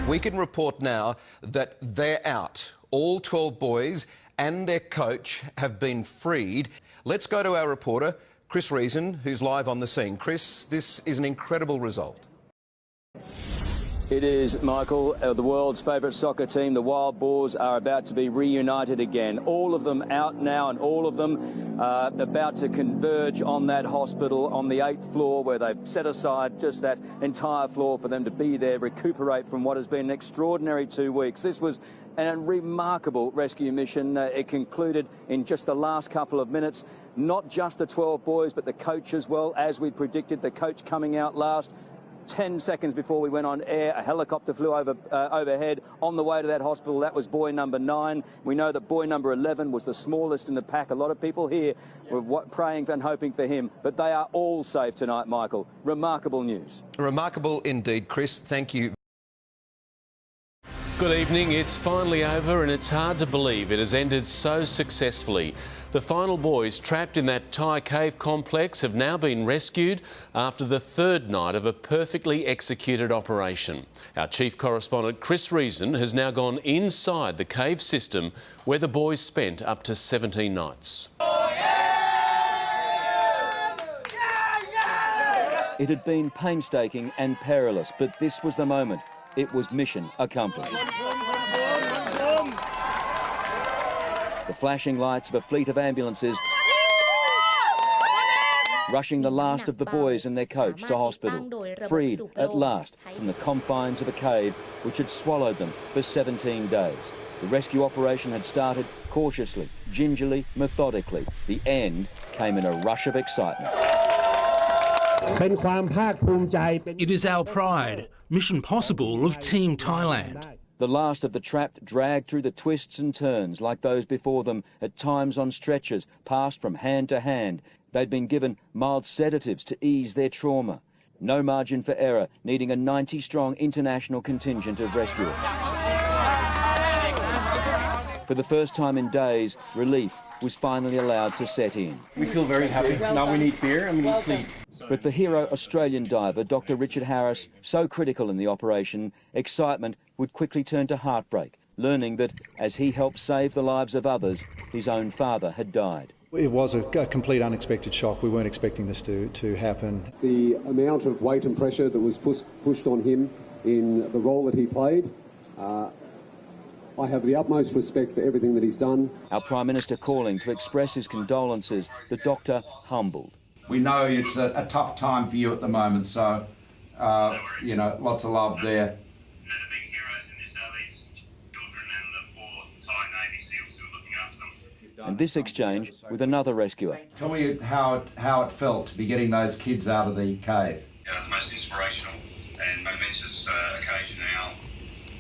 We can report now that they're out. All 12 boys and their coach have been freed. Let's go to our reporter, Chris Reason, who's live on the scene. Chris, this is an incredible result. It is, Michael. The world's favourite soccer team, the Wild Boars, are about to be reunited again. All of them out now, and all of them about to converge on that hospital on the 8th floor, where they've set aside just that entire floor for them to be there, recuperate from what has been an extraordinary 2 weeks. This was a remarkable rescue mission. It concluded in just the last couple of minutes. Not just the 12 boys, but the coach as well, as we predicted, the coach coming out last. 10 seconds before we went on air, a helicopter flew overhead on the way to that hospital. That was boy number 9. We know that boy number 11 was the smallest in the pack. A lot of people here were praying and hoping for him, but they are all safe tonight, Michael. Remarkable news. Remarkable indeed, Chris. Thank you. Good evening. It's finally over, and it's hard to believe it has ended so successfully. The final boys trapped in that Thai cave complex have now been rescued after the 3rd night of a perfectly executed operation. Our chief correspondent Chris Reason has now gone inside the cave system where the boys spent up to 17 nights. It had been painstaking and perilous, but this was the moment. It was mission accomplished. The flashing lights of a fleet of ambulances rushing the last of the boys and their coach to hospital, freed at last from the confines of a cave which had swallowed them for 17 days. The rescue operation had started cautiously, gingerly, methodically. The end came in a rush of excitement. It is our pride, mission possible of Team Thailand. The last of the trapped dragged through the twists and turns like those before them, at times on stretchers, passed from hand to hand. They'd been given mild sedatives to ease their trauma. No margin for error, needing a 90-strong international contingent of rescuers. For the first time in days, relief was finally allowed to set in. We feel very happy. Now we need beer and we need sleep. But for hero Australian diver Dr. Richard Harris, so critical in the operation, excitement would quickly turn to heartbreak, learning that as he helped save the lives of others, his own father had died. It was a complete unexpected shock. We weren't expecting this to happen. The amount of weight and pressure that was pushed on him in the role that he played, I have the utmost respect for everything that he's done. Our Prime Minister calling to express his condolences, the doctor humbled. We know it's a tough time for you at the moment, so, you know, lots of love there. The big heroes in this are these children and the 4 Thai Navy SEALs who are looking after them. And this exchange with another rescuer. Tell me how it felt to be getting those kids out of the cave. The most inspirational and momentous occasion in our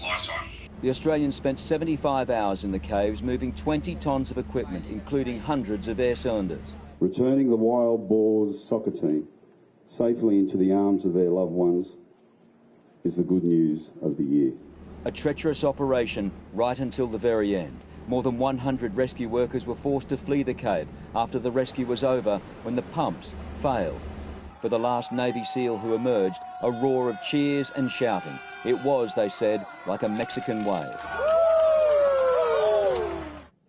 lifetime. The Australians spent 75 hours in the caves, moving 20 tonnes of equipment, including hundreds of air cylinders. Returning the Wild Boars soccer team safely into the arms of their loved ones is the good news of the year. A treacherous operation right until the very end. More than 100 rescue workers were forced to flee the cave after the rescue was over when the pumps failed. For the last Navy SEAL who emerged, a roar of cheers and shouting. It was, they said, like a Mexican wave.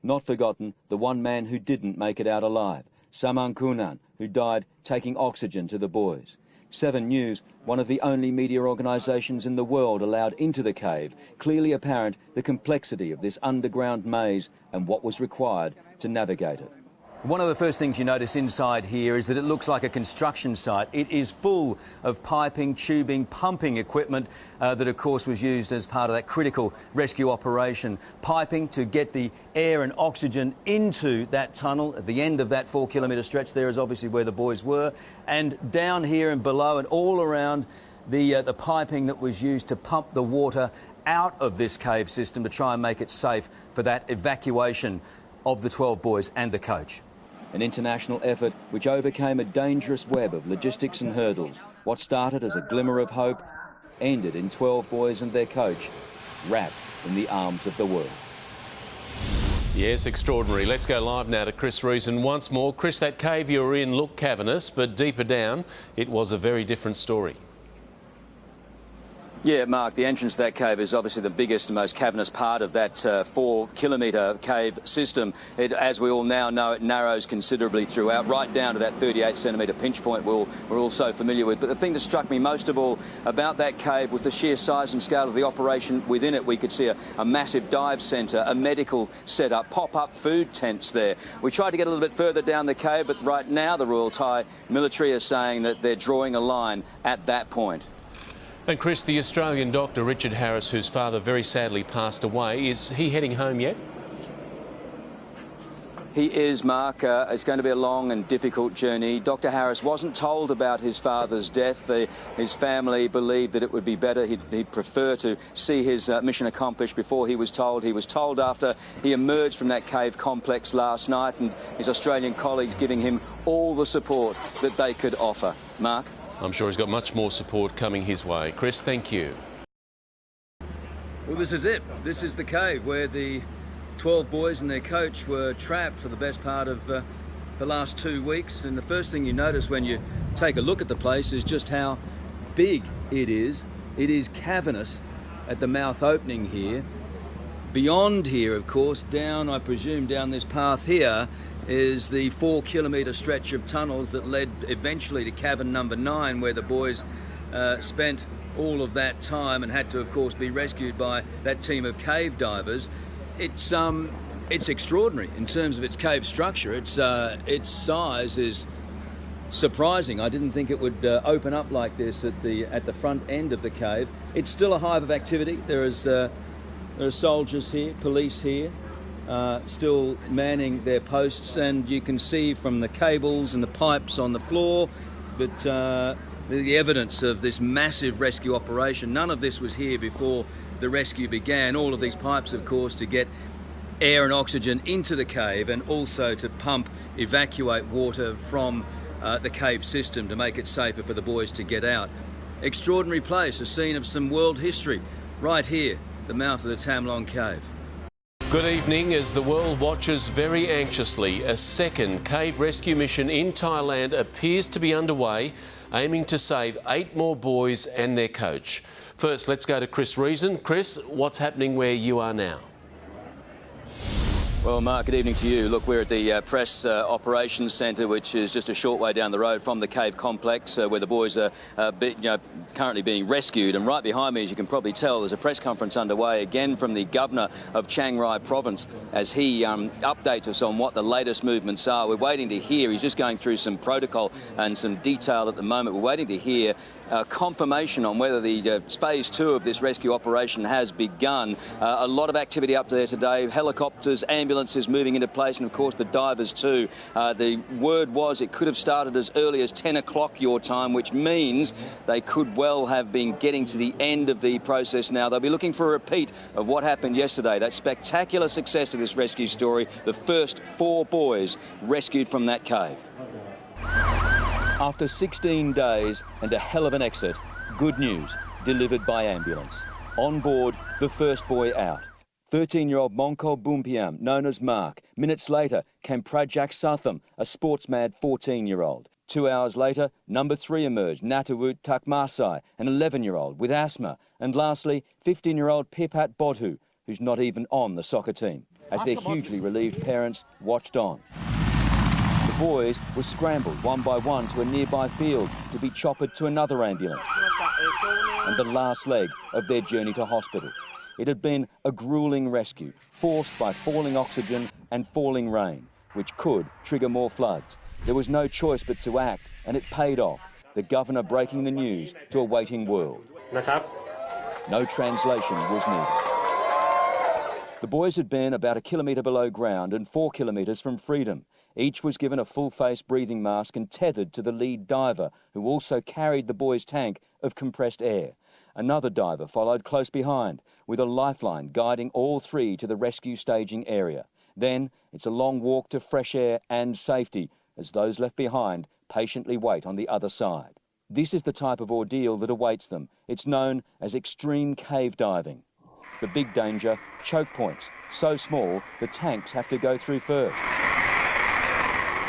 Not forgotten, the one man who didn't make it out alive, Saman Kunan, who died taking oxygen to the boys. 7 News, one of the only media organisations in the world allowed into the cave, clearly apparent the complexity of this underground maze and what was required to navigate it. One of the first things you notice inside here is that it looks like a construction site. It is full of piping, tubing, pumping equipment that, of course, was used as part of that critical rescue operation. Piping to get the air and oxygen into that tunnel. At the end of that 4-kilometre stretch there is obviously where the boys were. And down here and below and all around the piping that was used to pump the water out of this cave system to try and make it safe for that evacuation of the 12 boys and the coach. An international effort which overcame a dangerous web of logistics and hurdles. What started as a glimmer of hope ended in 12 boys and their coach wrapped in the arms of the world. Yes, extraordinary. Let's go live now to Chris Reason once more. Chris, that cave you were in looked cavernous, but deeper down, it was a very different story. Yeah, Mark, the entrance to that cave is obviously the biggest and most cavernous part of that 4-kilometre cave system. As we all now know, it narrows considerably throughout, right down to that 38-centimetre pinch point we're all so familiar with. But the thing that struck me most of all about that cave was the sheer size and scale of the operation within it. We could see a massive dive centre, a medical setup, pop-up food tents there. We tried to get a little bit further down the cave, but right now the Royal Thai military are saying that they're drawing a line at that point. And Chris, the Australian doctor Richard Harris, whose father very sadly passed away, is he heading home yet? He is, Mark. It's going to be a long and difficult journey. Dr. Harris wasn't told about his father's death. His family believed that it would be better. He'd prefer to see his mission accomplished before he was told. He was told after he emerged from that cave complex last night, and his Australian colleagues giving him all the support that they could offer. Mark? I'm sure he's got much more support coming his way. Chris, thank you. Well, this is it. This is the cave where the 12 boys and their coach were trapped for the best part of the last 2 weeks. And the first thing you notice when you take a look at the place is just how big it is. It is cavernous at the mouth opening here. Beyond here, of course, down, I presume, down this path here, is the 4-kilometre stretch of tunnels that led eventually to cavern number 9, where the boys spent all of that time and had to, of course, be rescued by that team of cave divers. It's extraordinary in terms of its cave structure. Its size is surprising. I didn't think it would open up like this at the front end of the cave. It's still a hive of activity. There are soldiers here, police here, still manning their posts, and you can see from the cables and the pipes on the floor that the evidence of this massive rescue operation. None of this was here before the rescue began. All of these pipes, of course, to get air and oxygen into the cave, and also to evacuate water from the cave system to make it safer for the boys to get out. Extraordinary place, a scene of some world history, right here, the mouth of the Tam Long Cave. Good evening. As the world watches very anxiously, a second cave rescue mission in Thailand appears to be underway, aiming to save 8 more boys and their coach. First, let's go to Chris Reason. Chris, what's happening where you are now? Well, Mark, good evening to you. Look, we're at the Press Operations Centre, which is just a short way down the road from the cave complex, where the boys are currently being rescued. And right behind me, as you can probably tell, there's a press conference underway again from the Governor of Chiang Rai Province as he updates us on what the latest movements are. We're waiting to hear. He's just going through some protocol and some detail at the moment. We're waiting to hear confirmation on whether the phase 2 of this rescue operation has begun. A lot of activity up there today. Helicopters, ambulances moving into place, and of course the divers too. The word was it could have started as early as 10 o'clock your time, which means they could well have been getting to the end of the process now. They'll be looking for a repeat of what happened yesterday, that spectacular success of this rescue story, the first 4 boys rescued from that cave. After 16 days and a hell of an exit, good news delivered by ambulance. On board, the first boy out. 13-year-old Mongko Bumpiam, known as Mark. Minutes later came Prajak Satham, a sports-mad 14-year-old. 2 hours later, number 3 emerged, Natawut Takmasai, an 11-year-old with asthma. And lastly, 15-year-old Pipat Bodhu, who's not even on the soccer team, as their hugely relieved parents watched on. The boys were scrambled one by one to a nearby field to be choppered to another ambulance, and the last leg of their journey to hospital. It had been a gruelling rescue, forced by falling oxygen and falling rain, which could trigger more floods. There was no choice but to act, and it paid off, the Governor breaking the news to a waiting world. No translation was needed. The boys had been about 1 kilometre below ground and 4 kilometres from freedom. Each was given a full-face breathing mask and tethered to the lead diver, who also carried the boys' tank of compressed air. Another diver followed close behind, with a lifeline guiding all 3 to the rescue staging area. Then it's a long walk to fresh air and safety, as those left behind patiently wait on the other side. This is the type of ordeal that awaits them. It's known as extreme cave diving. The big danger, choke points, so small the tanks have to go through first.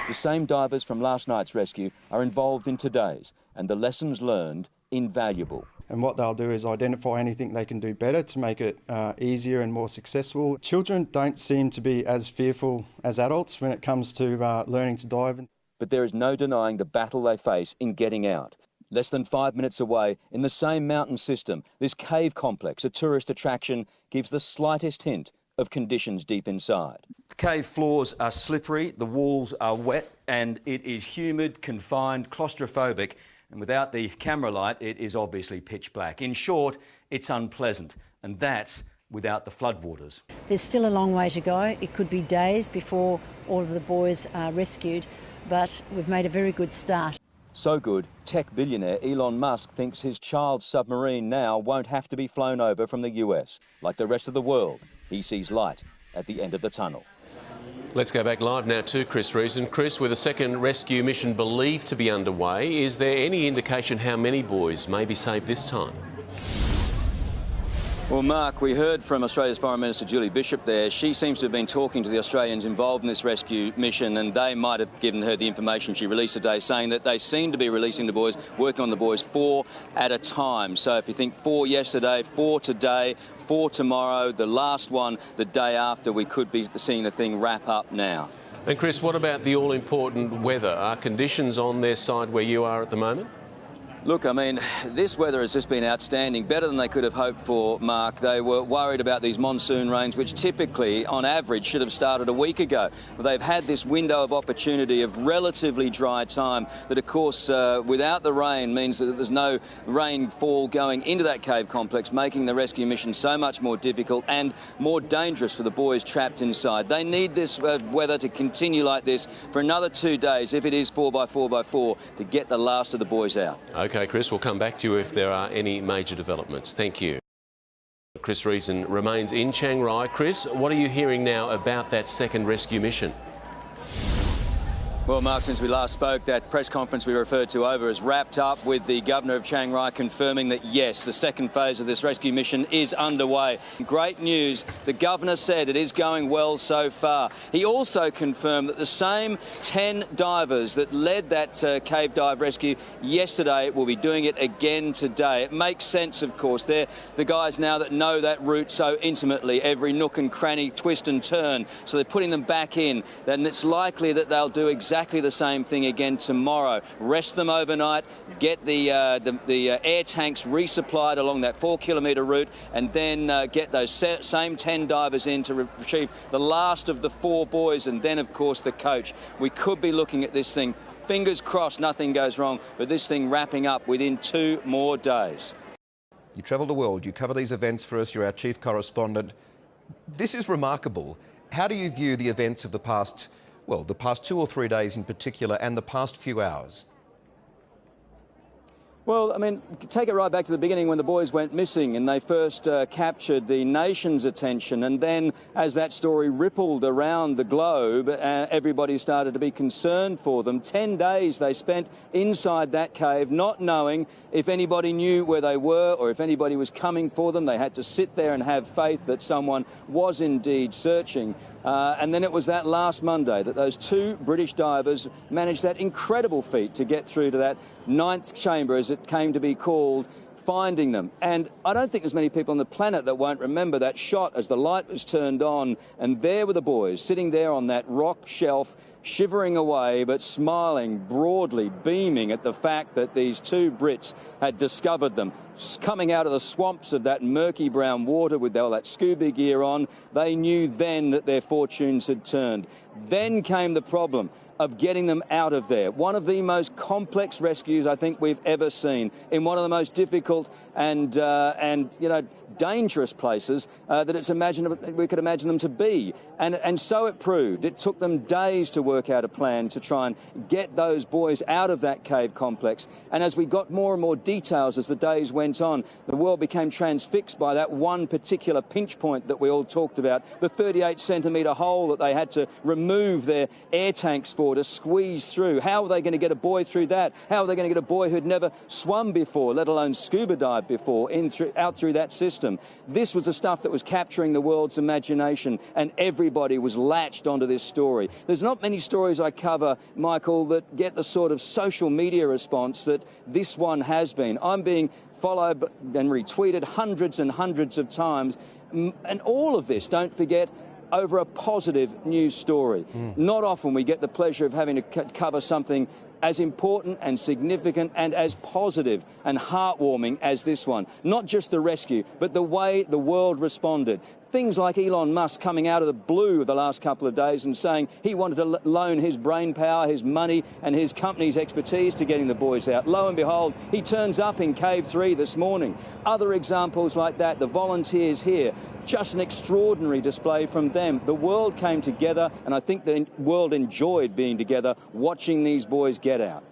The same divers from last night's rescue are involved in today's, and the lessons learned invaluable. and what they'll do is identify anything they can do better to make it easier and more successful. Children don't seem to be as fearful as adults when it comes to learning to dive. But there is no denying the battle they face in getting out. Less than 5 minutes away, in the same mountain system, this cave complex, a tourist attraction, gives the slightest hint of conditions deep inside. The cave floors are slippery, the walls are wet, and it is humid, confined, claustrophobic, and without the camera light, it is obviously pitch black. In short, it's unpleasant, and that's without the floodwaters. There's still a long way to go. It could be days before all of the boys are rescued, but we've made a very good start. So good, tech billionaire Elon Musk thinks his child's submarine now won't have to be flown over from the US. Like the rest of the world, he sees light at the end of the tunnel. Let's go back live now to Chris Reason. Chris, with a second rescue mission believed to be underway, is there any indication how many boys may be saved this time? Well, Mark, we heard from Australia's Foreign Minister Julie Bishop there. She seems to have been talking to the Australians involved in this rescue mission, and they might have given her the information she released today, saying that they seem to be releasing the boys, working on the boys 4 at a time. So if you think 4 yesterday, 4 today, 4 tomorrow, the last one the day after, we could be seeing the thing wrap up now. And Chris, what about the all-important weather? Are conditions on their side where you are at the moment? Look, I mean, this weather has just been outstanding, better than they could have hoped for, Mark. They were worried about these monsoon rains, which typically, on average, should have started a week ago. But they've had this window of opportunity of relatively dry time that, of course, without the rain means that there's no rainfall going into that cave complex, making the rescue mission so much more difficult and more dangerous for the boys trapped inside. They need this weather to continue like this for another 2 days, if it is 4x4x4, to get the last of the boys out. OK, Chris, we'll come back to you if there are any major developments. Thank you. Chris Reason remains in Chiang Rai. Chris, what are you hearing now about that second rescue mission? Well, Mark, since we last spoke, that press conference we referred to over has wrapped up with the Governor of Chiang Rai confirming that, yes, the second phase of this rescue mission is underway. Great news. The Governor said it is going well so far. He also confirmed that the same 10 divers that led that cave dive rescue yesterday will be doing it again today. It makes sense, of course. They're the guys now that know that route so intimately, every nook and cranny, twist and turn. So they're putting them back in. And it's likely that they'll do exactly the same thing again tomorrow. Rest them overnight, get the air tanks resupplied along that 4-kilometre route, and then get those same 10 divers in to retrieve the last of the 4 boys, and then, of course, the coach. We could be looking at this thing, fingers crossed nothing goes wrong, but this thing wrapping up within 2 more days. You travel the world, you cover these events for us, you're our chief correspondent. This is remarkable. How do you view the events of the past 2 or 3 days in particular, and the past few hours? Well, I mean, take it right back to the beginning when the boys went missing and they first captured the nation's attention. And then as that story rippled around the globe, everybody started to be concerned for them. 10 days they spent inside that cave, not knowing if anybody knew where they were or if anybody was coming for them. They had to sit there and have faith that someone was indeed searching. And then it was that last Monday that those 2 British divers managed that incredible feat to get through to that 9th chamber, as it came to be called, finding them. And I don't think there's many people on the planet that won't remember that shot as the light was turned on, and there were the boys sitting there on that rock shelf, shivering away but smiling broadly, beaming at the fact that these 2 Brits had discovered them. Coming out of the swamps of that murky brown water with all that scuba gear on, they knew then that their fortunes had turned. Then came the problem of getting them out of there. One of the most complex rescues I think we've ever seen, in one of the most difficult and dangerous places that we could imagine them to be. And so it proved. It took them days to work out a plan to try and get those boys out of that cave complex. And as we got more and more details as the days went on, the world became transfixed by that one particular pinch point that we all talked about, the 38-centimetre hole that they had to remove their air tanks for to squeeze through. How were they going to get a boy through that? How were they going to get a boy who'd never swum before, let alone scuba dived before, out through that system? This was the stuff that was capturing the world's imagination, and everybody was latched onto this story. There's not many stories I cover, Michael, that get the sort of social media response that this one has been. I'm being followed and retweeted hundreds and hundreds of times. And all of this, don't forget, over a positive news story. Not often we get the pleasure of having to cover something as important and significant and as positive and heartwarming as this one. Not just the rescue, but the way the world responded. Things like Elon Musk coming out of the blue the last couple of days and saying he wanted to loan his brain power, his money and his company's expertise to getting the boys out. Lo and behold, he turns up in Cave 3 this morning. Other examples like that, the volunteers here, just an extraordinary display from them. The world came together, and I think the world enjoyed being together, watching these boys get out.